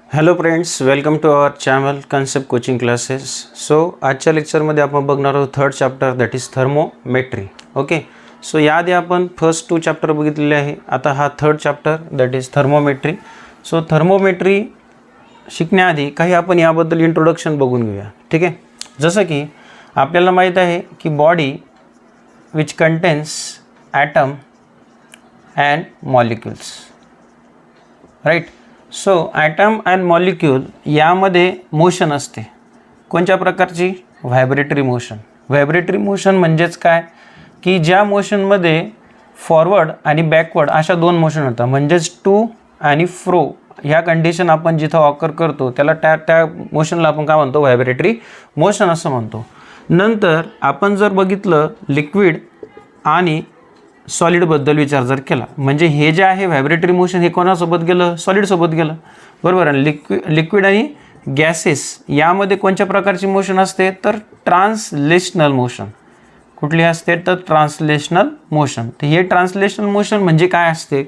Hello friends, welcome to our channel concept coaching classes. So आजच्या लेक्चरमध्ये आपण बघणार आहोत third chapter, that is thermometry. Okay, so याआधी आपण फर्स्ट 2 चॅप्टर बघितलेले आहे. आता हा third chapter that is thermometry. So thermometry शिकण्याआधी काही आपण याबद्दल इंट्रोडक्शन बघून घेऊया. ठीक आहे. जसं की आपल्याला माहीत आहे की body which contains atom and molecules, right. So atom and molecule यामध्ये मोशन असते. कोणत्या प्रकारची? व्हायब्रेटरी मोशन. व्हायब्रेटरी मोशन म्हणजेच काय की ज्या मोशनमध्ये फॉरवर्ड आणि बॅकवर्ड अशा 2 मोशन होतात, म्हणजेच टू आणि फ्रो ह्या कंडिशन आपण जिथं ऑकर करतो त्याला त्या मोशनला आपण काय म्हणतो? व्हायब्रेटरी मोशन असं म्हणतो. नंतर आपण जर बघितलं लिक्विड आणि सॉलिडबद्दल विचार जर केला, म्हणजे हे जे आहे व्हायब्रेटरी मोशन हे कोणासोबत गेलं? सॉलिडसोबत गेलं, बरोबर. आणि लिक्विड आणि गॅसेस यामध्ये कोणत्या प्रकारची मोशन असते? तर ट्रान्सलेशनल मोशन. कुठली असते? तर ट्रान्सलेशनल मोशन. तर हे ट्रान्सलेशनल मोशन म्हणजे काय असते?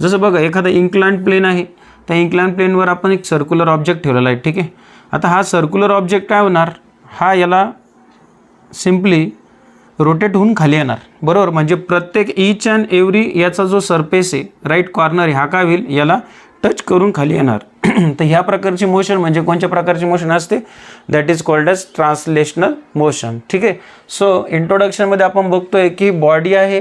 जसं बघा, एखादा इन्क्लाइन प्लेन आहे, त्या इन्क्लाइन प्लेनवर आपण एक सर्क्युलर ऑब्जेक्ट ठेवलेला आहे. ठीक आहे. आता हा सर्क्युलर ऑब्जेक्ट काय होणार? हा याला सिम्पली रोटेट होऊन खाली येणार, बरोबर. म्हणजे प्रत्येक ईच अँड एव्हरी याचा जो सरफेस आहे, राईट कॉर्नर आहे, हा काय होईल? याला टच करून खाली येणार. तर ह्या प्रकारची मोशन म्हणजे कोणत्या प्रकारची मोशन असते? That is called as translational motion. ठीक आहे. सो इंट्रोडक्शनमध्ये आपण बघतोय की बॉडी आहे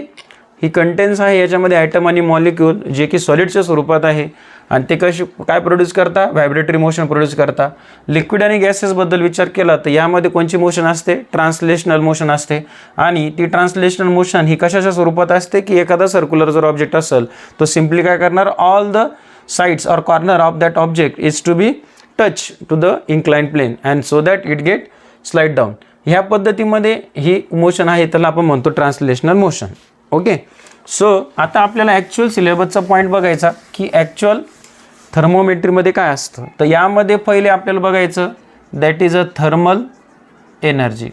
ही कंटेन्स आहे, याच्यामध्ये ॲटम आणि मॉलिक्यूल जे की सॉलिडच्या स्वरूपात आहे आणि ते काय प्रोड्यूस करता? व्हायब्रेटरी मोशन प्रोड्यूस करता. लिक्विड आणि गॅसेसबद्दल विचार केला तर यामध्ये कोणची मोशन असते? ट्रान्सलेशनल मोशन असते. आणि ती ट्रान्सलेशनल मोशन ही कशाच्या स्वरूपात असते की एखादा सर्क्युलर जर ऑब्जेक्ट असेल तो सिम्पली काय करणार? ऑल द साइड्स और corner of that object is to be touch to the incline plane and so that it get slide down. ह्या पद्धतीमध्ये ही मोशन आहे, त्याला आपण म्हणतो ट्रान्सलेशनल मोशन. ओके. सो आता आपल्याला ॲक्च्युअल सिलेबसचा पॉईंट बघायचा की ॲक्च्युअल थर्मोमेट्रीमध्ये काय असतं. तर यामध्ये पहिले आपल्याला बघायचं that is a thermal energy,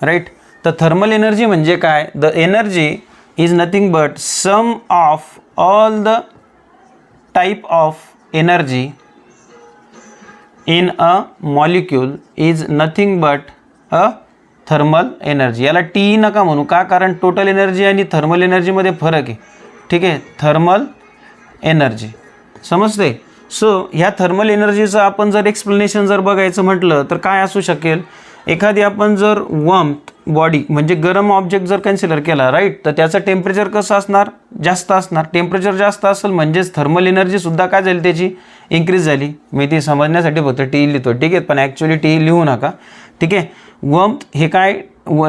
right. तर थर्मल एनर्जी म्हणजे काय? The energy is nothing but sum of all the type of energy in a molecule is nothing but a thermal energy. याला टी नका म्हणू, का? कारण टोटल एनर्जी आणि थर्मल एनर्जीमध्ये फरक आहे. ठीक आहे. थर्मल एनर्जी समजते. सो ह्या थर्मल एनर्जीचं आपण जर एक्सप्लेनेशन जर बघायचं म्हटलं तर काय असू शकेल? एखादी आपण जर वॉर्म्थ बॉडी म्हणजे गरम ऑब्जेक्ट जर कन्सिडर केला, राईट, तर त्याचं टेम्परेचर कसं असणार? जास्त असणार. टेम्परेचर जास्त असेल म्हणजेच थर्मल एनर्जीसुद्धा काय झाली? त्याची इन्क्रीज झाली. मी ती समजण्यासाठी फक्त टी लिहितो, ठीक आहे, पण ॲक्च्युली टी लिहू नका. ठीक आहे. वॉर्म्थ हे काय?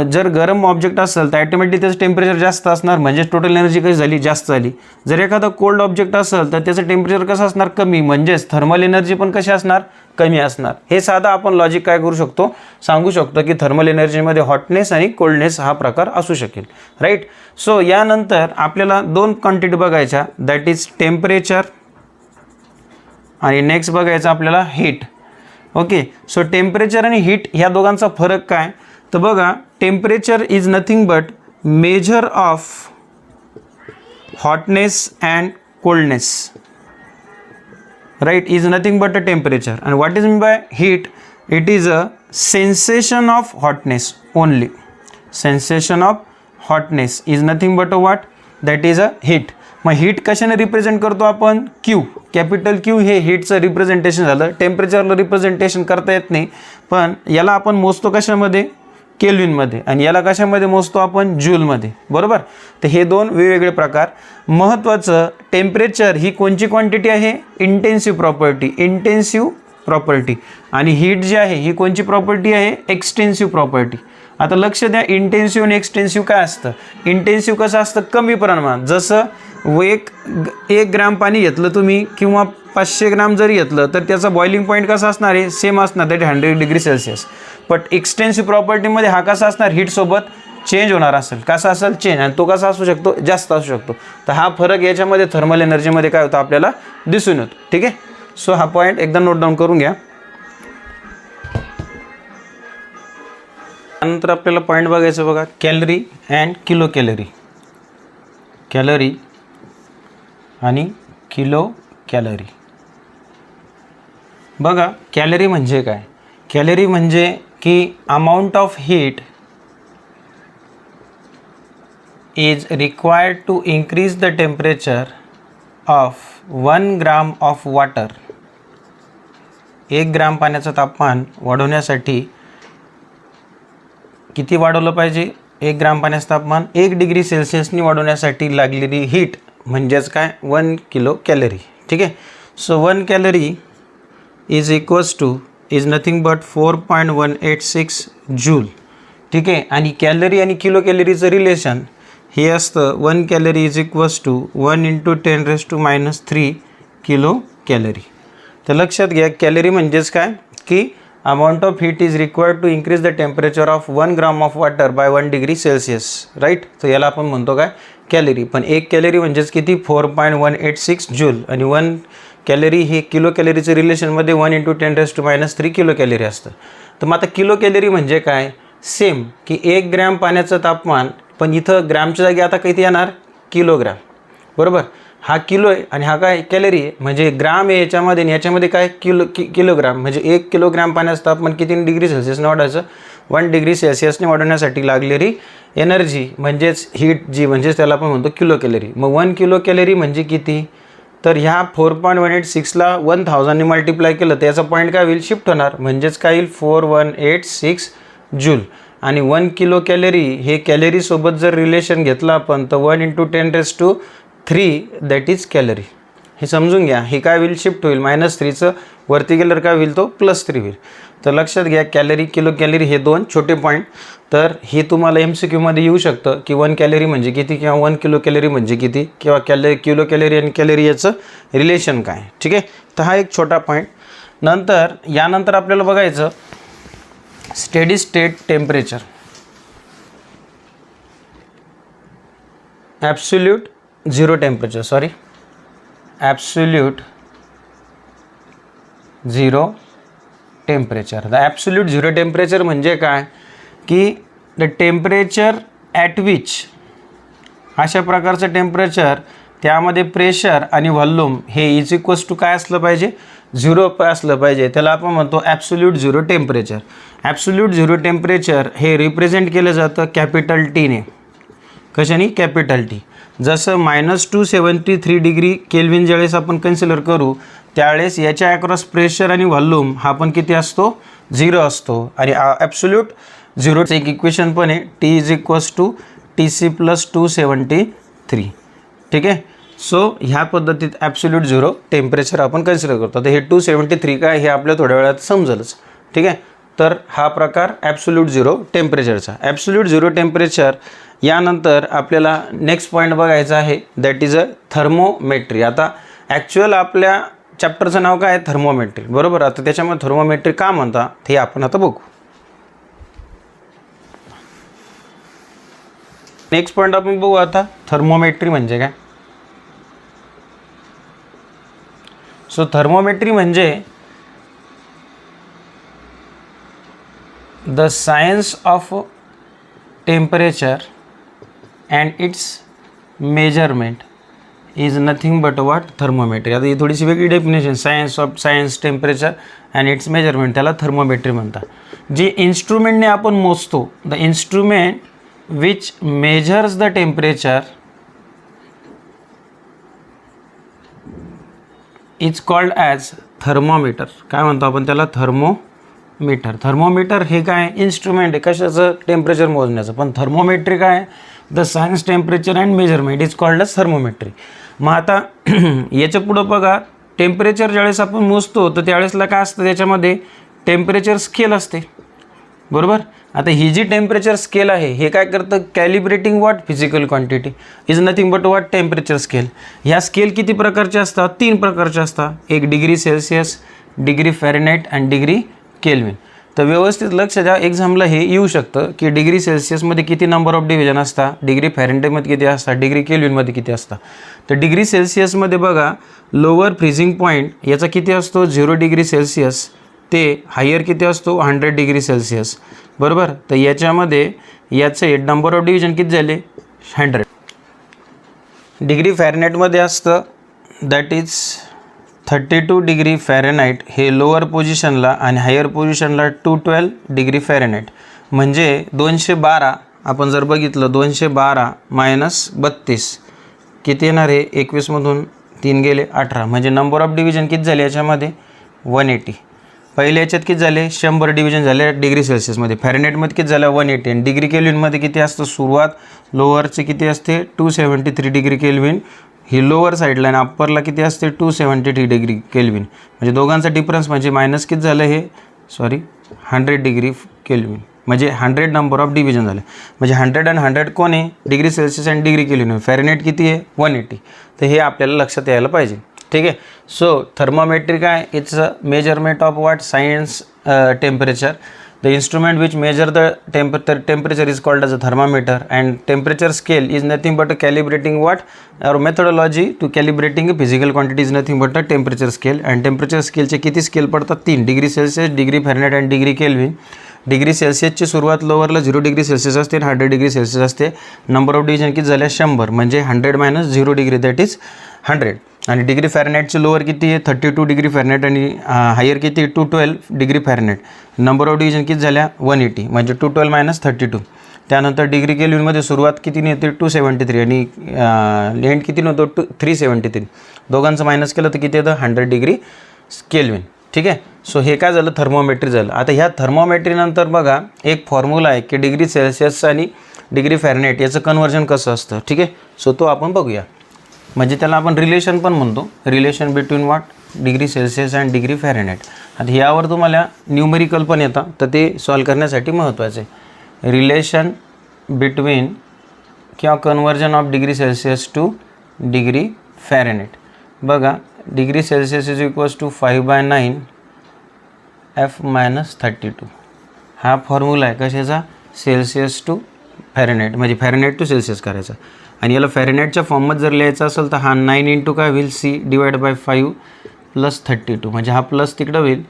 जर गरम ऑब्जेक्ट असेल तर ॲटोमॅटिक त्याचं टेम्परेचर जास्त असणार, म्हणजे टोटल एनर्जी कशी झाली? जास्त झाली. जर एखादा कोल्ड ऑब्जेक्ट असेल तर त्याचं टेम्परेचर कसं असणार? कमी, म्हणजेच थर्मल एनर्जी पण कशी असणार? कमी असणार. हे साधा आपण लॉजिक काय करू शकतो? सांगू शकतो की थर्मल एनर्जीमध्ये हॉटनेस आणि कोल्डनेस हा प्रकार असू शकेल, राईट. सो यानंतर आपल्याला 2 क्वांटिटी बघायच्या, दॅट इज टेम्परेचर आणि नेक्स्ट बघायचं आपल्याला हीट. ओके. सो टेम्परेचर आणि हीट ह्या दोघांचा फरक काय? तर बघा, temperature is nothing but measure of hotness and coldness, right, is nothing but a temperature. And what is mean by heat? It is a sensation of hotness only. Sensation of hotness is nothing but a what? That is a heat. मग heat कशाने represent करतो आपण? Q, capital Q हे हीटचं representation झालं. टेम्परेचरला representation करता येत नाही, पण याला आपण मोजतो कशामध्ये? केल्विनमध्ये. आणि याला कशामध्ये मोजतो आपण? जूलमध्ये, बरोबर. तर हे 2 वेगवेगळे प्रकार. महत्त्वाचं, टेम्परेचर ही कोणची क्वांटिटी आहे? Intensive property, intensive property. आणि हीट जी आहे ही कोणची प्रॉपर्टी आहे? Extensive property. आता लक्ष द्या, इंटेन्सिव्ह आणि एक्सटेन्सिव्ह काय असतं? इंटेन्सिव्ह कसं असतं? कमी प्रमाणात. जसं एक ग्रॅम पाणी घेतलं तुम्ही किंवा 500 ग्राम जरी घेतलं तर त्याचा बॉइलिंग पॉईंट कसा असणार आहे? सेम असणार, that 100 degree Celsius. But extensive प्रॉपर्टीमध्ये हा कसा असणार? हीटसोबत चेंज होणार असेल. कसा असेल? चेंज. आणि तो कसा असू शकतो? जास्त असू शकतो. तर हा फरक याच्यामध्ये थर्मल एनर्जीमध्ये काय होतं? आपल्याला दिसून येतो. ठीक आहे. सो हा पॉईंट एकदा नोट डाऊन करून घ्या. त्यानंतर आपल्याला पॉईंट बघायचं बघा, calorie and kilo calorie. Calorie आणि किलो कॅलरी. बघा कॅलरी म्हणजे काय, कॅलरी म्हणजे की amount of heat is required to increase the temperature of 1 gram of water. 1 ग्राम पाण्याचं तापमान वाढवण्यासाठी किती वाढवलं पाहिजे, 1 ग्राम पाण्याचं तापमान 1 डिग्री सेल्सिअसनी वाढवण्यासाठी लागलेली हीट म्हणजेच काय 1 किलो कॅलरी. ठीक आहे. So 1 calorie is equals two is nothing but 4.186 joule. ठीक आहे. आणि कॅलरी आणि किलो कॅलरीचं रिलेशन हे असतं 1 calorie is equals to 1 × 10⁻³ kilo calorie. तर लक्षात घ्या कॅलरी म्हणजेच काय की amount of heat is required to increase the temperature of 1 gram of water by 1 degree Celsius. Right. तर याला आपण म्हणतो काय कॅलरी. पण 1 कॅलरी म्हणजेच किती 4.186 जूल आणि 1 कॅलरी हे किलो कॅलरीचं रिलेशनमध्ये 1 × 10⁻³ किलो कॅलरी असतं. तर मग आता किलो कॅलरी म्हणजे काय, सेम की 1 ग्रॅम पाण्याचं तापमान, पण इथं ग्रॅमच्या जागी आता किती येणार किलोग्रॅम. बरोबर. हा किलो आहे आणि हा काय कॅलरी आहे, म्हणजे ग्राम आहे याच्यामध्ये आणि याच्यामध्ये काय किलोग्राम. म्हणजे 1 किलोग्राम पाण्याचं तापमान किती डिग्री सेल्सिअसने वाढवायचं 1 डिग्री सेल्सिअसने वाढवण्यासाठी लागलेली एनर्जी म्हणजेच हीट जी म्हणजेच त्याला आपण म्हणतो किलो कॅलरी. मग 1 किलो कॅलरी म्हणजे किती, तर ह्या 4.186ला 1000ने मल्टिप्लाय केलं तर याचा पॉईंट काय होईल शिफ्ट होणार, म्हणजेच काय येईल 4186 जूल. आणि 1 किलो कॅलरी हे कॅलरीसोबत जर रिलेशन घेतलं आपण तर 1 × 10⁻³ दॅट इज कॅलरी. हे समजून घ्या. हे काय होईल शिफ्ट होईल -3चं वरती गेल्यावर काय होईल तो +3 होईल. तर लक्षात घ्या कॅलरी किलो कॅलरी हे दोन छोटे पॉईंट. तर हे तुम्हाला MCQमध्ये येऊ शकतं की 1 कॅलरी म्हणजे किती किंवा 1 किलो कॅलरी म्हणजे किती किंवा किलो कॅलरी आणि कॅलरी याचं रिलेशन काय. ठीक आहे. तर हा एक छोटा पॉईंट. नंतर यानंतर आपल्याला बघायचं steady state temperature. Absolute zero temperature absolute zero temperature. The absolute zero temperature म्हणजे काय की द टेम्परेचर ॲट विच, अशा प्रकारचं टेम्परेचर त्यामध्ये प्रेशर आणि व्हॉल्यूम हे इज इक्वल्स टू काय असलं पाहिजे 0 असलं पाहिजे. त्याला आपण म्हणतो absolute zero temperature. Absolute zero temperature हे रिप्रेझेंट केलं जातं कॅपिटल टीने. कशाने कॅपिटल टी. जसं -273 डिग्री केल्विन ज्यावेळेस आपण कन्सिडर करू त्यावेळेस याच्या अक्रॉस प्रेशर आणि व्हॉल्यूम हा पण किती असतो 0 असतो. आणि ॲब्सोल्यूट झिरोचं एक इक्वेशन पण आहे T is equals to TC + 273. ठीक आहे. सो ह्या पद्धतीत ॲब्सोल्यूट झिरो टेम्परेचर आपण कन्सिडर करतो. तर हे 273 काय हे आपल्या थोड्या वेळात समजेलच. ठीक आहे. तर हा प्रकार ॲब्सोल्यूट झिरो टेम्परेचरचा. ॲब्सोल्यूट झिरो टेम्परेचर यानंतर आपल्याला नेक्स्ट पॉईंट बघायचा आहे दॅट इज अ थर्मोमेट्री. आता ॲक्च्युअल आपल्या चॅप्टरचं नाव काय आहे थर्मोमेट्री. बरोबर. आता त्याच्यामध्ये थर्मोमेट्री का म्हणतात हे आपण आता बघू. नेक्स्ट पॉईंट आपण बघू आता थर्मोमेट्री म्हणजे काय. सो थर्मोमेट्री म्हणजे the science of temperature and it's measurement is nothing but what thermometry. आता ही थोडीशी वेगळी definition science temperature and it's measurement त्याला थर्मोमेट्री म्हणतात. जे इन्स्ट्रुमेंटने आपण मोजतो the instrument which measures the temperature is called as thermometer. काय म्हणतो आपण त्याला थर्मोमीटर. थर्मोमीटर हे काय इन्स्ट्रुमेंट आहे कशाचं टेम्परेचर मोजण्याचं. पण थर्मोमेट्री काय the science temperature and measurement is called as thermometry. मग आता याच्या पुढं बघा टेम्परेचर ज्यावेळेस आपण मोजतो तर त्यावेळेसला काय असतं त्याच्यामध्ये टेम्परेचर स्केल असते. बरोबर. आता ही जी टेम्परेचर स्केल आहे हे काय करतं calibrating what physical quantity is nothing but what temperature scale. ह्या स्केल किती प्रकारचे असतात 3 प्रकारचे असतात. एक डिग्री सेल्सिअस, डिग्री फॅरेनहाइट आणि डिग्री केल्विन. तर व्यवस्थित लक्ष द्या एक्झामला हे येऊ शकतं की डिग्री सेल्सिअसमध्ये किती नंबर ऑफ डिव्हिजन असतात, डिग्री फॅरेनहाइटमध्ये किती असतात, डिग्री केल्विनमध्ये किती असतात. तर डिग्री सेल्सिअसमध्ये बघा लोअर फ्रीजिंग पॉईंट याचा किती असतो 0 डिग्री सेल्सिअस ते हायर किती असतो 100 डिग्री सेल्सिअस. बरोबर. तर याच्यामध्ये याचे नंबर ऑफ डिव्हिजन किती झाले 100. डिग्री फॅरेनहाइटमध्ये असतं दॅट इज 32 डिग्री फॅरेनहाईट हे लोअर पोझिशनला आणि हायर पोझिशनला 212 डिग्री फॅरेनहाईट, म्हणजे 212 आपण जर बघितलं 212 मायनस 32 किती येणार आहे, 21मधून 3 गेले 18, म्हणजे नंबर ऑफ डिव्हिजन किती झाले याच्यामध्ये 180. पहिले याच्यात किती झाले 100 डिव्हिजन झाले डिग्री सेल्सियसमध्ये, फॅरेनहाईटमध्ये किती झालं 180, आणि डिग्री केल्विनमध्ये किती असतं, सुरुवात लोअरचे किती असते 273 डिग्री केल्विन ही लोअर साईडला, आणि अप्परला किती असते 273 डिग्री केल्विन, म्हणजे दोघांचा डिफरन्स म्हणजे मायनस किती झालं हे 100 डिग्री केल्विन, म्हणजे 100 नंबर ऑफ डिव्हिजन झाले, म्हणजे 100 आणि 100 कोण आहे डिग्री सेल्सियस आणि डिग्री केल्विन, फॅरेनहाईट किती आहे 180. तर हे आपल्याला लक्षात यायला पाहिजे. ठीक आहे. सो थर्मोमेट्री काय, it's a measurement of what science temperature. The instrument which measure the temperature is called as a thermometer, and temperature scale is nothing but a calibrating what, or methodology to calibrating a physical quantity is nothing but a temperature scale. And temperature scale चे किती scale पडतात 3, degree Celsius, degree Fahrenheit आणि degree kelvin. Degree सेल्सियसची सुरुवात लोअरला 0 degree Celsius असते, 100 degree Celsius असते. Number of division किती झाले 100, म्हणजे 100 मायनस 0 डिग्री दॅट इज 100. आणि डिग्री फॅरेनहाईटची लोअर किती आहे 32 डिग्री फॅरेनहाईट, आणि हायर किती 212 degree Fahrenheit. Number of division किती झाल्या 180, म्हणजे 212 मायनस 32. त्यानंतर डिग्री केल्विनमध्ये सुरुवात किती येते 273, आणि एंड किती नव्हतं 373. दोघांचं मायनस केलं तर किती येतं 100 डिग्री केल्विन. ठीक आहे. सो हे काय झालं थर्मोमेट्री झालं. आता ह्या थर्मोमेट्रीनंतर बघा एक फॉर्म्युला आहे की डिग्री सेल्सियस आणि डिग्री फॅरेनहाईट याचं कन्वर्जन कसं असतं. ठीक आहे. सो तो आपण बघूया, म्हणजे त्याला आपण रिलेशन पण म्हणतो, relation between what degree Celsius and degree Fahrenheit. आता यावर तुम्हाला न्यूमेरिकल पण येतं, तर ते सॉल्व करण्यासाठी महत्त्वाचं आहे. रिलेशन बिटवीन किंवा conversion of degree Celsius to degree Fahrenheit. बघा degree Celsius is equals to 5/9 F - 32. हा फॉर्म्युला आहे कशाचा सेल्सियस टू फॅरेनहाईट, म्हणजे फॅरेनहाईट टू सेल्सियस करायचा. आणि याला फॅरेनहाईटच्या फॉर्ममध्ये जर लिहायचं असेल तर हा 9 इंटू काय होईल C/5 + 32, म्हणजे हा प्लस तिकडं होईल,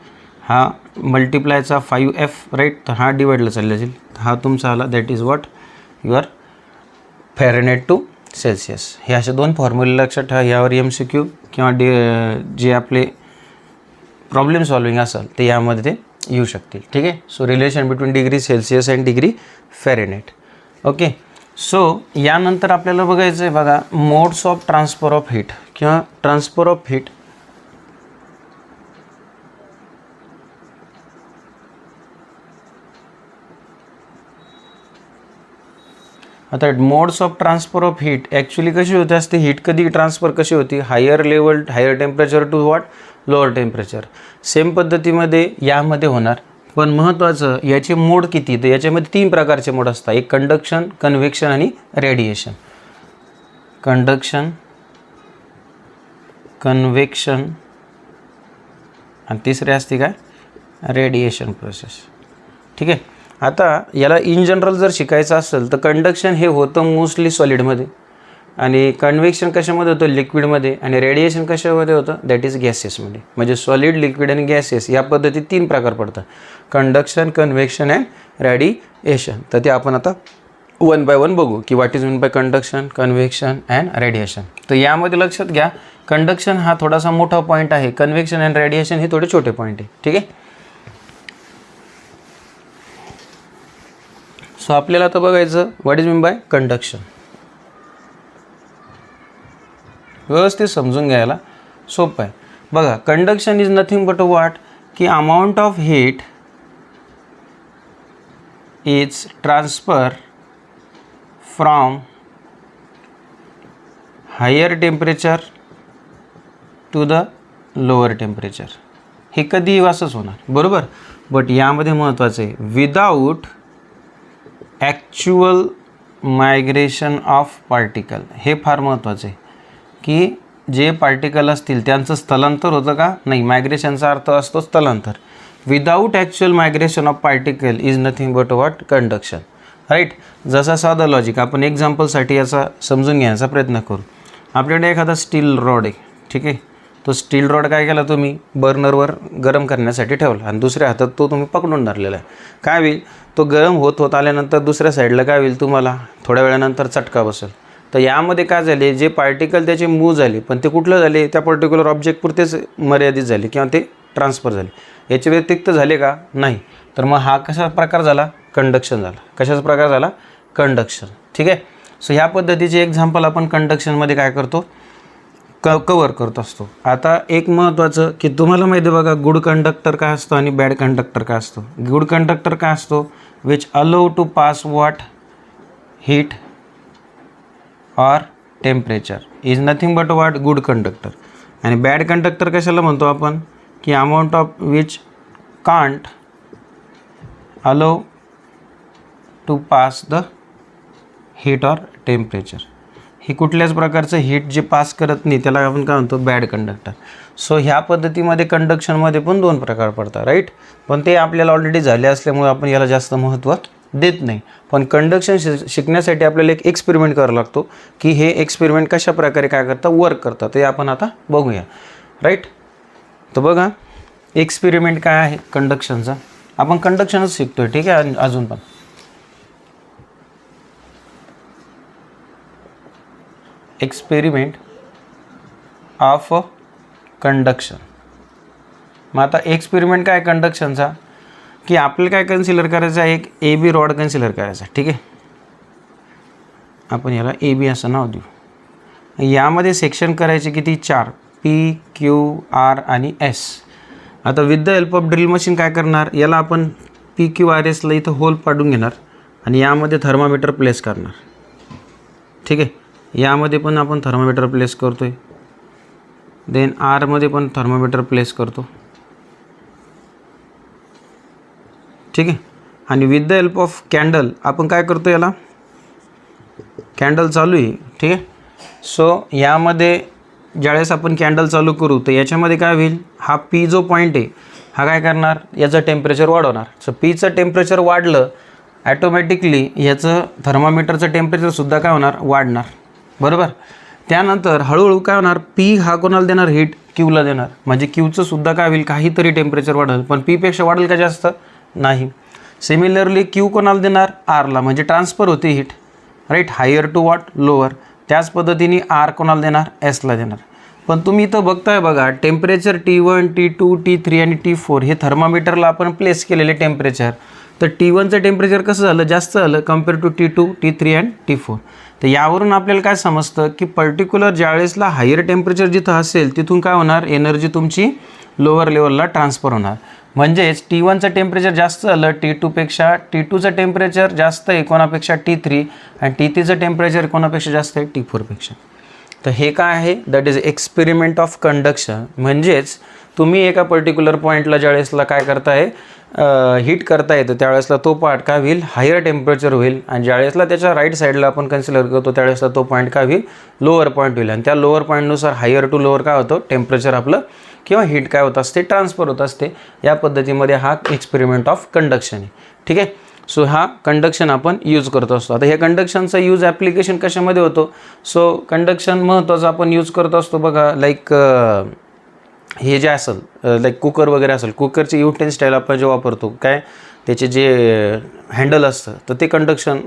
हा मल्टिप्लायचा 5F राईट, तर हा डिवाईडला चालला जाईल. हा तुमचा आला that is what your Fahrenheit to Celsius. हे असे 2 फॉर्म्युले लक्षात ठेवा. यावर MCQ किंवा जे आपले प्रॉब्लेम सॉल्विंग असेल ते यामध्ये ते येऊ शकतील. ठीक आहे. So relation between degree Celsius and degree Fahrenheit. Okay. So यानंतर आपल्याला बघायचं आहे बघा modes of transfer of heat किंवा ट्रान्सफर ऑफ हीट. आता modes of transfer of heat actually कशी होते असते, हीट कधी ट्रान्सफर कशी होती higher level higher temperature to what lower temperature. Same पद्धतीमध्ये यामध्ये होणार, पण महत्त्वाचं याचे मोड किती, तर याच्यामध्ये 3 प्रकारचे मोड असतात. एक कंडक्शन, कन्व्हेक्शन आणि रेडिएशन. कंडक्शन, कन्व्हेक्शन आणि तिसरे असते काय रेडिएशन प्रोसेस. ठीक आहे. आता याला इन जनरल जर शिकायचं असेल तर कंडक्शन हे होतं मोस्टली सॉलिडमध्ये, आणि कन्व्हेक्शन कशामध्ये होतं लिक्विडमध्ये, आणि रेडिएशन कशामध्ये होतं दॅट इज गॅसेसमध्ये. म्हणजे सॉलिड, लिक्विड आणि गॅसेस या पद्धतीत 3 प्रकार पडतात, कंडक्शन, कन्व्हेक्शन अँड रेडिएशन. तर ते आपण आता 1 बाय 1 बघू की what is mean by conduction, convection and radiation. तर यामध्ये लक्षात घ्या कंडक्शन हा थोडासा मोठा पॉईंट आहे, कन्व्हेक्शन अँड रेडिएशन हे थोडे छोटे पॉईंट आहे. ठीक आहे. सो आपल्याला आता बघायचं what is mean by conduction. व्यवस्थित समजून घ्यायला सोपं आहे. बघा conduction is nothing but what की amount of heat is transfer from higher temperature to the lower temperature. हे कधी असंच होणार बरोबर, बट यामध्ये महत्त्वाचं आहे without actual migration of particle. हे फार महत्त्वाचं आहे की जे पार्टिकल असतील त्यांचं स्थलांतर होतं का नाही. मायग्रेशनचा अर्थ असतो स्थलांतर. Without actual migration of particle is nothing but what conduction. Right. जसा साधा लॉजिक आपण एक्झाम्पलसाठी याचा समजून घेण्याचा प्रयत्न करू. आपल्याकडे एखादा स्टील रॉड आहे. ठीक आहे. तो स्टील रॉड काय केला तुम्ही बर्नरवर गरम करण्यासाठी ठेवला, आणि दुसऱ्या हातात तो तुम्ही पकडून धरलेला आहे. काय होईल तो गरम होत आल्यानंतर दुसऱ्या साईडला काय होईल तुम्हाला थोड्या वेळानंतर चटका बसेल, तर यामध्ये काय झाले, जे पार्टिकल त्याचे मूव्ह झाले पण ते कुठलं झाले, त्या पर्टिक्युलर ऑब्जेक्ट पुरतेच मर्यादित झाले किंवा ते ट्रान्सफर झाले, याच्या व्यतिरिक्त झाले का, नाही. तर मग हा कसा प्रकार झाला, कंडक्शन झाला. कशाचा प्रकार झाला, कंडक्शन. ठीक आहे. सो ह्या पद्धतीचे एक्झाम्पल आपण कंडक्शनमध्ये काय करतो, कवर करत असतो. आता एक महत्त्वाचं की तुम्हाला माहिती आहे बघा, गुड कंडक्टर काय असतो आणि बॅड कंडक्टर काय असतो. गुड कंडक्टर काय असतो, which allow to pass what, heat और temperature, is nothing but what, good conductor. आणि बॅड कंडक्टर कशाला म्हणतो आपण, की amount of which can't allow to pass the heat और टेम्परेचर. हे कुठल्याच प्रकारचं हीट जे पास करत नाही त्याला आपण काय म्हणतो, बॅड कंडक्टर. सो ह्या पद्धतीमध्ये कंडक्शनमध्ये पण दोन प्रकार पडतात, राईट. पण ते आपल्याला ऑलरेडी झाले असल्यामुळे आपण याला जास्त महत्त्व देत नाही. पण कंडक्शन शिकण्यासाठी आपल्याला एक एक्सपेरिमेंट करावा लागतो, की हे एक्सपेरिमेंट कशा प्रकारे काय करतात, वर्क करतात, ते आपण आता बघूया, राईट. तर बघा एक्सपेरिमेंट काय आहे कंडक्शनचा, आपण कंडक्शनच शिकतोय. ठीक आहे. अजून पण एक्सपेरिमेंट ऑफ कंडक्शन. मग आता एक्सपेरिमेंट काय कंडक्शनचा, की आपल्याला काय कन्सिडर करायचं आहे, एक ए बी रॉड कन्सिडर करायचा. ठीक आहे. आपण याला ए बी असं नाव देऊ. यामध्ये सेक्शन करायचे किती, 4, पी क्यू आर आणि एस. आता with the help of drill machine काय करणार, याला आपण पी क्यू आर एसला इथं होल पाडून घेणार आणि यामध्ये थर्मामीटर प्लेस करणार. ठीक आहे. यामध्ये पण आपण थर्मामीटर प्लेस करतो आहे. देन आरमध्ये पण थर्मामीटर प्लेस करतो. ठीक आहे. आणि with the help of candle आपण काय करतो, याला कॅन्डल चालू आहे. ठीक आहे. सो यामध्ये ज्यावेळेस आपण कॅन्डल चालू करू तर याच्यामध्ये काय होईल, हा पी जो पॉईंट आहे हा काय करणार, याचं टेम्परेचर वाढवणार. सो पीचं टेम्परेचर वाढलं ॲटोमॅटिकली याचं थर्मामीटरचं टेम्परेचरसुद्धा काय होणार, वाढणार. बरोबर. त्यानंतर हळूहळू काय होणार, पी हा कोणाला देणार, हीट क्यूला देणार. म्हणजे क्यूचं सुद्धा काय होईल, काहीतरी टेम्परेचर वाढेल, पण पीपेक्षा वाढेल का जास्त, नाही. सिमिलरली क्यू कोणाला देणार, आरला, म्हणजे ट्रान्सफर होते heat, right, higher to what, lower. त्याच पद्धतीने आर कोणाला देणार, एसला देणार. पण तुम्ही इथं बघताय बघा, टेम्परेचर T1, T2, T3 आणि T4 हे थर्मामीटरला आपण प्लेस केलेले टेम्परेचर. तर T1चं टेम्परेचर कसं झालं, जास्त झालं कम्पेअर टू T2, T3 आणि T4. तर यावरून आपल्याला काय समजतं, की पर्टिक्युलर ज्यावेळेसला हायर टेम्परेचर जिथं असेल तिथून काय होणार, एनर्जी तुमची लोअर लेवलला ट्रान्सफर होणार. म्हणजेच T1चं टेम्परेचर जास्त झालं T2पेक्षा, T2चं टेम्परेचर जास्त आहे कोणापेक्षा, T3, आणि T3चं टेम्परेचर कोणापेक्षा जास्त आहे, T4पेक्षा. तर हे काय आहे, that is experiment of conduction. म्हणजेच तुम्ही एका पर्टिक्युलर पॉईंटला ज्यावेळेसला काय करताय, हीट करता येतं, त्यावेळेसला तो पार्ट काय होईल, हायर टेम्परेचर होईल. आणि ज्यावेळेसला त्याच्या राईट साईडला आपण कन्सिडर करतो त्यावेळेसला तो पॉईंट काय होईल, लोअर पॉईंट होईल. आणि त्या लोअर पॉईंटनुसार हायर टू लोअर काय होतं, टेम्परेचर आपलं किंवा हीट काय होत असते, ट्रान्सफर होत असते. या पद्धतीमध्ये हा एक्सपेरिमेंट ऑफ कंडक्शन आहे. ठीक आहे. सो हा कंडक्शन आपण यूज करत असतो. आता हे कंडक्शनचा यूज ॲप्लिकेशन कशामध्ये होतो, सो कंडक्शन महत्त्वाचं आपण यूज करत असतो बघा. लाईक हे जे असेल, लाईक कुकर वगैरे असेल, कुकरचे युटेन्सिल आपण जे वापरतो, काय त्याचे जे हँडल असतं, तर ते कंडक्शन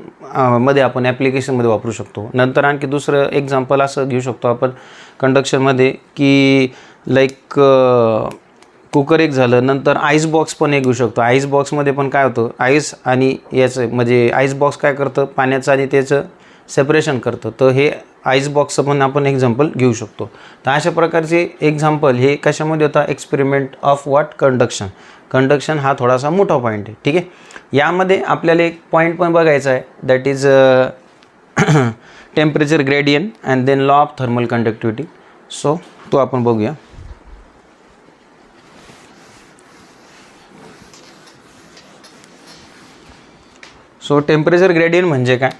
मध्ये आपण ॲप्लिकेशनमध्ये वापरू शकतो. नंतर आणखी दुसरं एक्झाम्पल असं घेऊ शकतो आपण कंडक्शनमध्ये, की लाईक कुकर एक झालं, नंतर आईस बॉक्स पण एक घेऊ शकतो. आईस बॉक्समध्ये पण काय होतं, आईस आणि याचं म्हणजे आईस बॉक्स काय करतं, पाण्याचं आणि त्याचं सेपरेशन करतं. तर हे आईस बॉक्सचं पण आपण एक्झाम्पल घेऊ शकतो. तर अशा प्रकारचे एक्झाम्पल हे कशामध्ये होता, experiment of what, conduction. Conduction हा थोडासा मोठा पॉईंट आहे. ठीक आहे. यामध्ये आपल्याला एक पॉईंट पण बघायचा आहे, that is temperature gradient and then law of thermal conductivity. So तो आपण बघूया. सो टेम्परेचर ग्रेडियंट म्हणजे काय,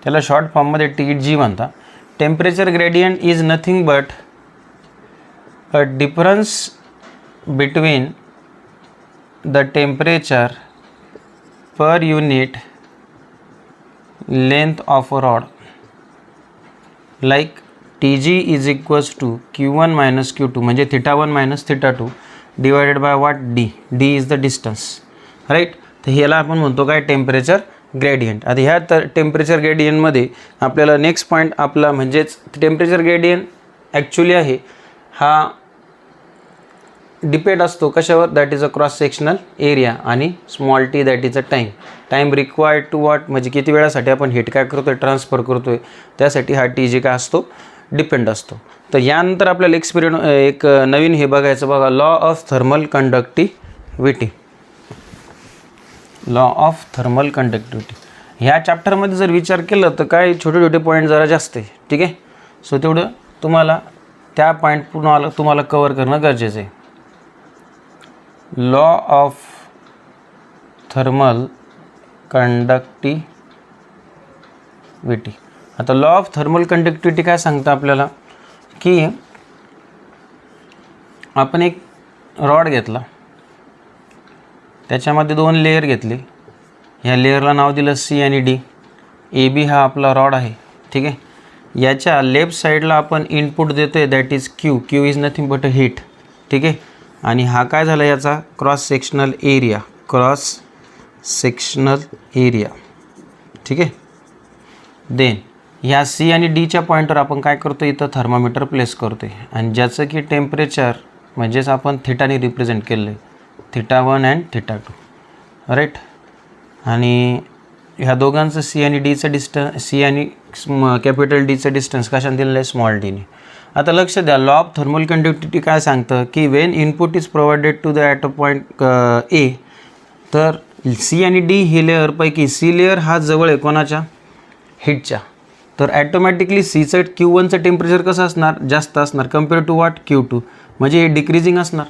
त्याला शॉर्ट फॉर्ममध्ये TG म्हणतात. Temperature gradient is nothing but a difference between the temperature per unit length of a rod. Like TG is equals to Q1 minus Q2 म्हणजे θ1 minus θ2 divided by what, D. D is the distance. Right. तर ह्याला आपण म्हणतो काय, temperature gradient. आता ह्या temperature ग्रेडियंटमध्ये आपल्याला next point आपला म्हणजेच टेम्परेचर ग्रेडियंट ॲक्च्युली आहे हा डिपेंड असतो कशावर, that is a cross sectional area आणि small t that is a time required to what, म्हणजे किती वेळासाठी आपण हीट काय करतो आहे, ट्रान्सफर करतो आहे, त्यासाठी हा टी जे काय असतो डिपेंड असतो. तर यानंतर आपल्याला एक नवीन हे बघायचं बघा, law of thermal conductivity. Law of thermal conductivity ह्या चॅप्टरमध्ये जर विचार केलं तर काय छोटे छोटे पॉईंट जरा जास्त आहे. ठीक आहे. सो तेवढं तुम्हाला त्या पॉईंट पूर्ण तुम्हाला कवर करणं गरजेचं आहे. Law of thermal conductivity. आता लॉ ऑफ थर्मल कंडक्टिव्हिटी काय सांगतं आपल्याला, की आपण एक रॉड घेतला, त्याच्यामध्ये 2 लेयर घेतले, ह्या लेअरला नाव दिलं सी आणि डी. ए बी हा आपला रॉड आहे. ठीक आहे. याच्या लेफ्ट साईडला आपण इनपुट देतो आहे that is Q. Q is nothing but a heat. ठीक आहे. आणि हा काय झाला याचा क्रॉस सेक्शनल एरिया. ठीक आहे. देन ह्या सी आणि डीच्या पॉईंटवर आपण काय करतो, इथं थर्मामीटर प्लेस करतो आहे आणि ज्याचं की टेम्परेचर म्हणजेच आपण थिटाने रिप्रेझेंट केलं आहे, θ1 अँड θ2. राईट. आणि ह्या दोघांचं सी आणि डीचं डिस्टन्स, सी आणि कॅपिटल डीचं डिस्टन्स कशाने दिलेलं आहे, स्मॉल डीने. आता लक्ष द्या, लॉ ऑफ थर्मल कंडक्टिव्हिटी काय सांगतं की when input is provided to the at a point A, तर सी आणि डी ही लेअरपैकी सी लेअर हा जवळ आहे कोणाच्या, हीटच्या, तर ॲटोमॅटिकली सीचं Q1चं टेम्परेचर कसं असणार, जास्त असणार कम्पेअर टू वॉट Q2, म्हणजे हे डिक्रीजिंग असणार.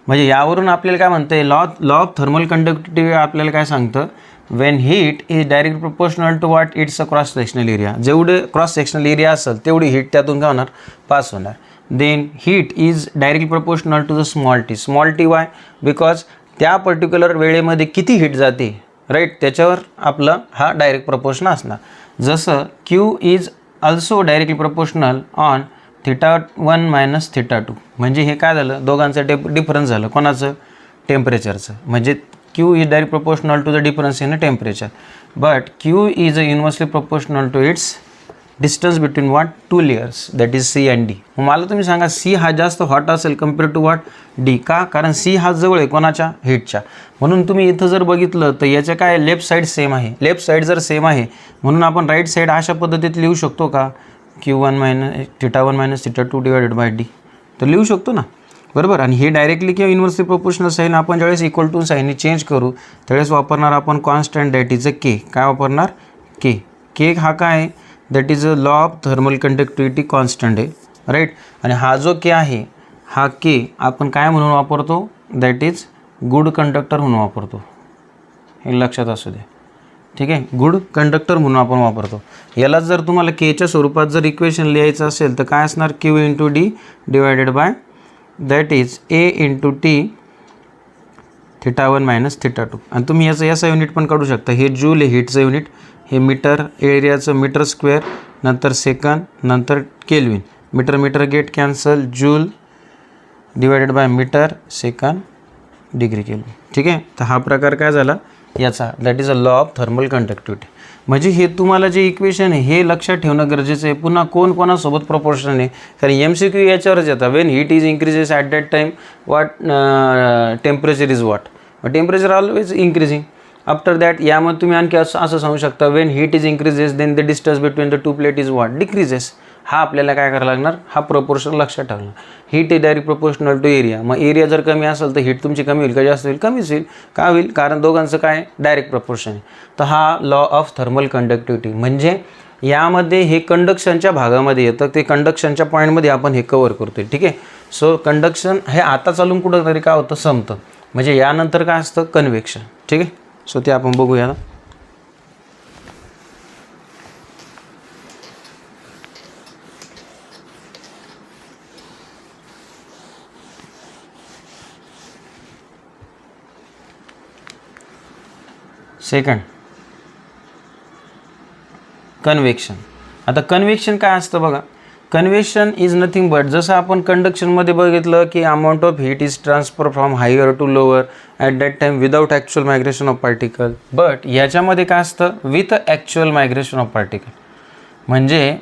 म्हणजे यावरून आपल्याला काय म्हणतं आहे, लॉ ऑफ थर्मल कंडक्टिव्हिटी आपल्याला काय सांगतं, when heat is direct proportional to what its a cross sectional area. जेवढे क्रॉस सेक्शनल एरिया असेल तेवढी हीट त्यातून काय होणार, पास होणार. Then heat is directly proportional to the small T. Why, because त्या पर्टिक्युलर वेळेमध्ये किती हीट जाते, राईट, त्याच्यावर आपलं हा डायरेक्ट प्रोपोर्शन असणार. जसं Q is also directly proportional on θ1 minus θ2, म्हणजे हे काय झालं, दोघांचं डिफरन्स झालं, कोणाचं, टेम्परेचरचं. म्हणजे Q is direct proportional to the difference in a temperature, but Q is inversely proportional to its distance between what, 2 layers that is C and D. मला तुम्ही सांगा सी हा जास्त हॉट असेल कम्पेअर टू वॉट, डी. का, कारण C हा जवळ आहे कोणाच्या, हीटच्या. म्हणून तुम्ही इथं जर बघितलं तर याच्या काय लेफ्ट साईड सेम आहे. लेफ्ट साईड जर सेम आहे म्हणून आपण राईट साईड अशा पद्धतीत लिहू शकतो का, Q1 minus θ2 divided bye D, तर लिहू शकतो ना, बरोबर. आणि हे डायरेक्टली किंवा इन्व्हर्सली प्रोपोर्शनल साईन आपण ज्यावेळेस इक्वल टू साईनने चेंज करू त्यावेळेस वापरणार आपण कॉन्स्टंट दॅट इज अ के. काय वापरणार, के. के हा काय आहे, that is a law of thermal conductivity constant आहे, राईट. आणि हा जो के आहे हा के आपण काय म्हणून वापरतो, दॅट इज गुड कंडक्टर म्हणून वापरतो, हे लक्षात असू दे. ठीक आहे, गुड कंडक्टर म्हणून आपण वापरतो. याला जर तुम्हाला केच्या स्वरूपात जर इक्वेशन लिहायचं असेल तर काय असणार, Q into D divided by that is A into T θ1 minus θ2. आणि तुम्ही याचा युनिट पण काढू शकता. हे जूल आहे हीटचं युनिट, हे मीटर एरियाचं मीटर स्क्वेअर, नंतर सेकंद, नंतर Kelvin. Meter get cancel, joule divided by meter second degree Kelvin. ठीक आहे. तर हा प्रकार काय झाला याचा, that is a law of thermal conductivity. म्हणजे हे तुम्हाला जे इक्वेशन आहे हे लक्षात ठेवणं गरजेचं आहे. पुन्हा कोणासोबत प्रोपोर्शन आहे, कारण MCQ याच्यावरच येतात. When heat is increases at that time what temperature is what, temperature always increasing. After that यामध्ये तुम्ही आणखी असं सांगू शकता, when heat is increases then the distance between the two plate is what, decreases. हा आपल्याला काय करायला लागणार, हा प्रोपोर्शन लक्षात ठेवणार. Heat is direct proportional to area. मग एरिया जर कमी असेल तर हीट तुमची कमी होईल का जास्त होईल, कमीच होईल. का होईल, कारण दोघांचं काय डायरेक्ट प्रोपोर्शन आहे. तर हा लॉ ऑफ थर्मल कंडक्टिव्हिटी. म्हणजे यामध्ये हे कंडक्शनच्या भागामध्ये येतं, ते कंडक्शनच्या पॉईंटमध्ये आपण हे कवर करतोय. ठीक आहे. सो कंडक्शन हे आता चालून कुठं तरी काय होतं, संपतं. म्हणजे यानंतर काय असतं, कन्व्हेक्शन. ठीक आहे. सो ते आपण बघूया. Second, convection. आता कन्व्हेक्शन काय असतं बघा, कन्व्हेक्शन इज नथिंग बट, जसं आपण कंडक्शनमध्ये बघितलं की amount of heat is transfer from higher to lower at that time without actual migration of particle. But याच्यामध्ये काय असतं, with actual migration of particle. म्हणजे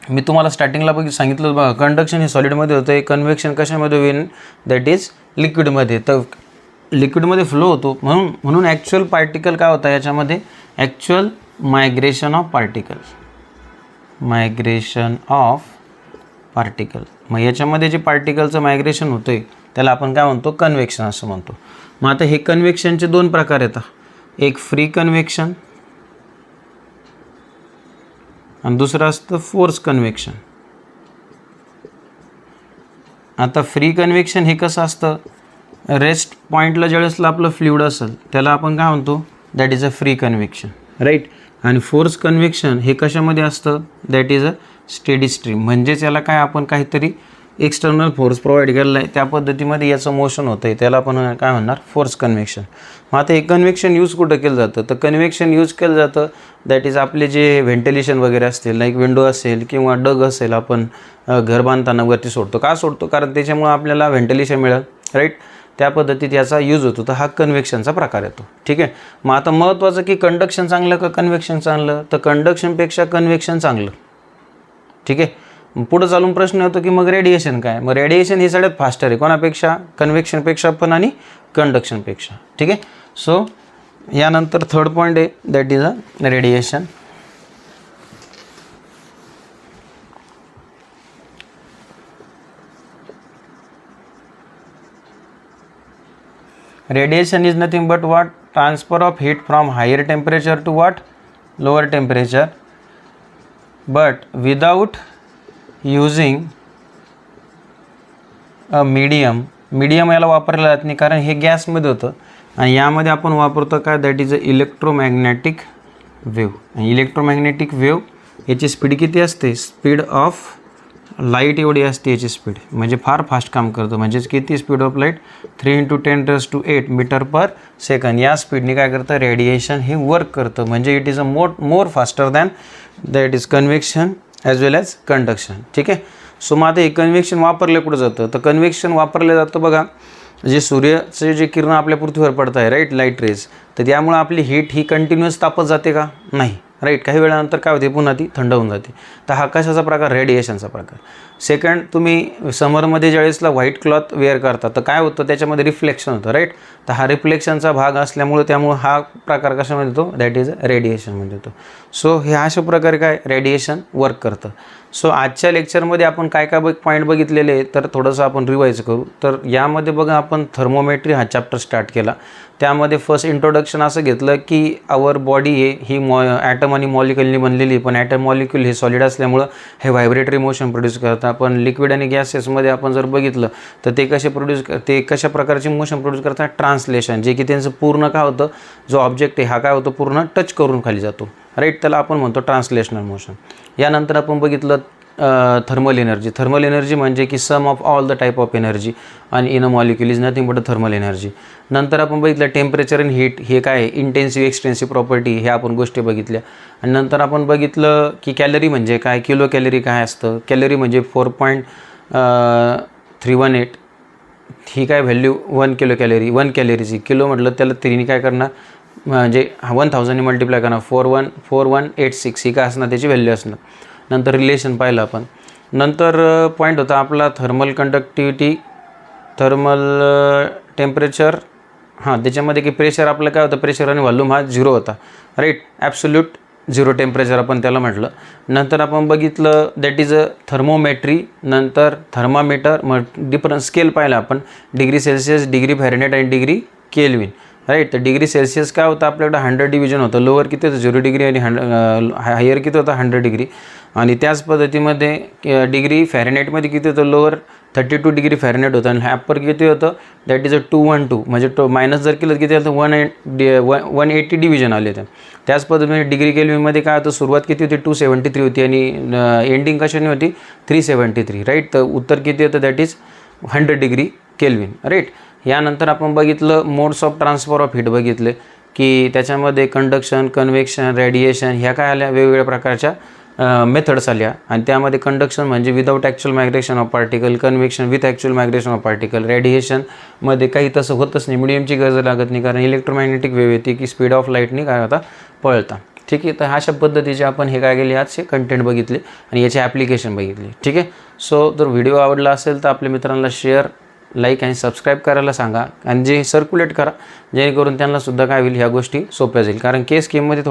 मी तुम्हाला स्टार्टिंगला सांगितलं बघा, कंडक्शन हे सॉलिडमध्ये होतं, कन्व्हेक्शन कशामध्ये होईल, दॅट इज लिक्विडमध्ये. तर लिक्विडमध्ये फ्लो होतो म्हणून ॲक्च्युअल पार्टिकल काय होता याच्यामध्ये, actual migration of particle. Migration of particle, मग याच्यामध्ये जे पार्टिकलचं मायग्रेशन होतं आहे त्याला आपण काय म्हणतो, कन्व्हेक्शन असं म्हणतो. मग आता हे कन्व्हेक्शनचे दोन प्रकार येतात, एक फ्री कन्व्हेक्शन आणि दुसरं असतं फोर्स कन्व्हेक्शन. आता फ्री कन्व्हेक्शन हे कसं असतं, रेस्ट पॉईंटला ज्यावेळेसला आपलं फ्लुइड असेल त्याला आपण काय म्हणतो, that is a free convection, right. आणि फोर्स कन्व्हेक्शन हे कशामध्ये असतं, that is a steady stream. म्हणजेच याला काय, आपण काहीतरी एक्सटर्नल फोर्स प्रोव्हाइड केलेला आहे त्या पद्धतीमध्ये याचं मोशन होतं आहे, त्याला आपण काय म्हणणार, फोर्स कन्व्हेक्शन. मग आता हे कन्व्हेक्शन यूज कुठं केलं जातं, तर कन्व्हेक्शन यूज केलं जातं दॅट इज आपले जे व्हेंटिलेशन वगैरे असतील, लाईक विंडो असेल किंवा डग असेल, आपण घर बांधताना वरती सोडतो. का सोडतो, कारण त्याच्यामुळे आपल्याला व्हेंटिलेशन मिळेल, राईट. त्या पद्धतीत याचा यूज होतो. तर हा कन्व्हेक्शनचा प्रकार येतो, ठीक आहे. मग आता महत्त्वाचं की कंडक्शन चांगलं का कन्व्हेक्शन चांगलं, तर कंडक्शनपेक्षा कन्व्हेक्शन चांगलं, ठीक आहे. पुढं चालून प्रश्न होतो की मग रेडिएशन काय, मग रेडिएशन ही सगळ्यात फास्टर आहे, कोणापेक्षा, कन्व्हेक्शनपेक्षा पण आणि कंडक्शनपेक्षा, ठीक आहे. सो यानंतर थर्ड पॉईंट आहे, that is a radiation. Radiation is nothing but what, transfer of heat from higher temperature to what, lower temperature, but without using a medium. Medium याला वापरलं जात नाही कारण हे गॅसमध्ये होतं आणि यामध्ये आपण वापरतो काय, that is a electromagnetic wave. आणि इलेक्ट्रोमॅग्नेटिक वेव्ह याची स्पीड किती असते, स्पीड ऑफ लाईट एवढी असते याची स्पीड, म्हणजे फार फास्ट काम करतं. म्हणजेच किती, speed of light 3 × 10⁸ meter per second. या स्पीडने काय करतं, रेडिएशन हे वर्क करतं. म्हणजे it is a more faster than that is convection as well as conduction, ठीक आहे. सो मग आता हे कन्व्हेक्शन वापरलं कुठं जातं, तर कन्व्हेक्शन वापरलं जातं बघा, जे सूर्याचे जे किरण आपल्या पृथ्वीवर पडत आहे, राईट, लाईट रेज, तर त्यामुळे आपली हीट ही कंटिन्युअस तापत जाते का, नाही, राईट. काही वेळानंतर काय होते, पुन्हा ती थंड होऊन जाते. तर हा कशाचा प्रकार, रेडिएशनचा प्रकार. सेकंड, तुम्ही समरमध्ये ज्यावेळेसला व्हाईट क्लॉथ वेअर करता तर काय होतं, त्याच्यामध्ये रिफ्लेक्शन होतं, राईट. तर हा रिफ्लेक्शनचा भाग असल्यामुळे हा प्रकार कशामध्ये येतो, दॅट इज रेडिएशनमध्ये येतो. सो हे अशा प्रकारे काय रेडिएशन वर्क करतं. सो आजच्या लेक्चरमध्ये आपण काय काय पॉईंट बघितलेले आहे, तर थोडंसं आपण रिवाईज करू. तर यामध्ये बघा, आपण थर्मोमेट्री हा चॅप्टर स्टार्ट केला. त्यामध्ये फर्स्ट इंट्रोडक्शन असं घेतलं की आवर बॉडी ही ॲटम आणि मॉलिक्युलनी बनलेली, पण ॲटम मॉलिक्युल हे सॉलिड असल्यामुळं हे व्हायब्रेटरी मोशन प्रोड्यूस करतात. पण लिक्विड आणि गॅसेसमध्ये आपण जर बघितलं तर ते कशा प्रकारचे मोशन प्रोड्यूस करतात, ट्रान्सलेशन, जे की त्यांचं पूर्ण काय होतं, जो ऑब्जेक्ट आहे हा काय होतो, पूर्ण टच करून खाली जातो, राईट. त्याला आपण म्हणतो ट्रान्सलेशनल मोशन. यानंतर आपण बघितलं थर्मल एनर्जी. थर्मल एनर्जी म्हणजे की sum of all the type of energy आणि in a molecule is nothing but a thermal energy. नंतर आपण बघितलं टेम्परेचर अँड हीट, हे काय आहे, इंटेन्सिव्ह एक्सटेन्सिव्ह प्रॉपर्टी, हे आपण गोष्टी बघितल्या. आणि नंतर आपण बघितलं की कॅलरी म्हणजे काय, किलो कॅलरी काय असतं. कॅलरी म्हणजे 4.318, ही काय व्हॅल्यू 1 किलो कॅलरी, 1 कॅलरीची, किलो म्हटलं त्याला 3 काय करणार, म्हणजे 1000 मल्टिप्लाय करणार, 4186 ही काय असणार, त्याची व्हॅल्यू असणार. नंतर रिलेशन पाहिलं आपण. नंतर पॉईंट होता आपला थर्मल कंडक्टिव्हिटी, थर्मल टेम्परेचर, हां, त्याच्यामध्ये की प्रेशर आपलं काय होतं, प्रेशर आणि व्हॉल्यूम हा 0 होता, राईट, ॲब्सोल्यूट 0 टेम्परेचर आपण त्याला म्हटलं. नंतर आपण बघितलं दॅट इज अ थर्मोमेट्री. नंतर थर्मामीटर, मग डिफरंट स्केल पाहिला आपण, डिग्री सेल्सिअस, डिग्री फॅरेनहाइट आणि डिग्री केल्विन, राईट. तर डिग्री सेल्सिअस काय होतं, आपल्याकडं 100 डिव्हिजन होतं, लोअर किती होतं 0 डिग्री आणि हायर किती होतं 100 डिग्री. आणि त्याच पद्धतीमध्ये डिग्री फॅरेनहाइटमध्ये किती होतं, लोअर 32 डिग्री फॅरेनहाइट होतं आणि अप्पर किती होतं, दॅट इज अ 212, म्हणजे मायनस जर केलं किती होतं 180 डिव्हिजन आले होते. त्याच पद्धतीने डिग्री केल्विनमध्ये काय होतं, सुरुवात किती होती 273 होती आणि एंडिंग कशाने होती 373, राईट. तर उत्तर किती होतं, that is 100 degree Kelvin, right. यानंतर आपण बघितलं modes of transfer of heat बघितले की त्याच्यामध्ये कंडक्शन, कन्व्हेक्शन, रेडिएशन ह्या काय आल्या, वेगवेगळ्या प्रकारच्या मेथड्स आल्या आणि त्यामध्ये कंडक्शन म्हणजे without actual migration of particle, convection with actual migration of particle, रेडिएशनमध्ये काही तसं होतच नाही, मिडियमची गरज लागत नाही कारण इलेक्ट्रोमॅग्नेटिक वेव्ह येते की स्पीड ऑफ लाईटनी काय होता पळता. ठीक आहे, तर अशा पद्धतीचे आपण हे काय केले आजचे कंटेंट बघितले आणि याचे ॲप्लिकेशन बघितले. ठीक आहे, सो जर व्हिडिओ आवडला असेल तर आपल्या मित्रांना शेअर, लाईक आणि सबस्क्राईब करायला सांगा आणि जे सर्क्युलेट करा जेणेकरून त्यांनासुद्धा काय होईल ह्या गोष्टी सोप्या जाईल. कारण के स्कीममध्ये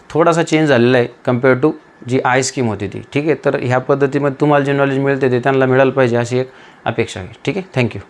थोडासा चेंज झालेला आहे compare to G I scheme होती ती. ठीक आहे, तर ह्या पद्धतीमध्ये तुम्हाला जे नॉलेज मिळते ते त्यांना मिळालं पाहिजे अशी एक अपेक्षा आहे. ठीक आहे, थँक्यू.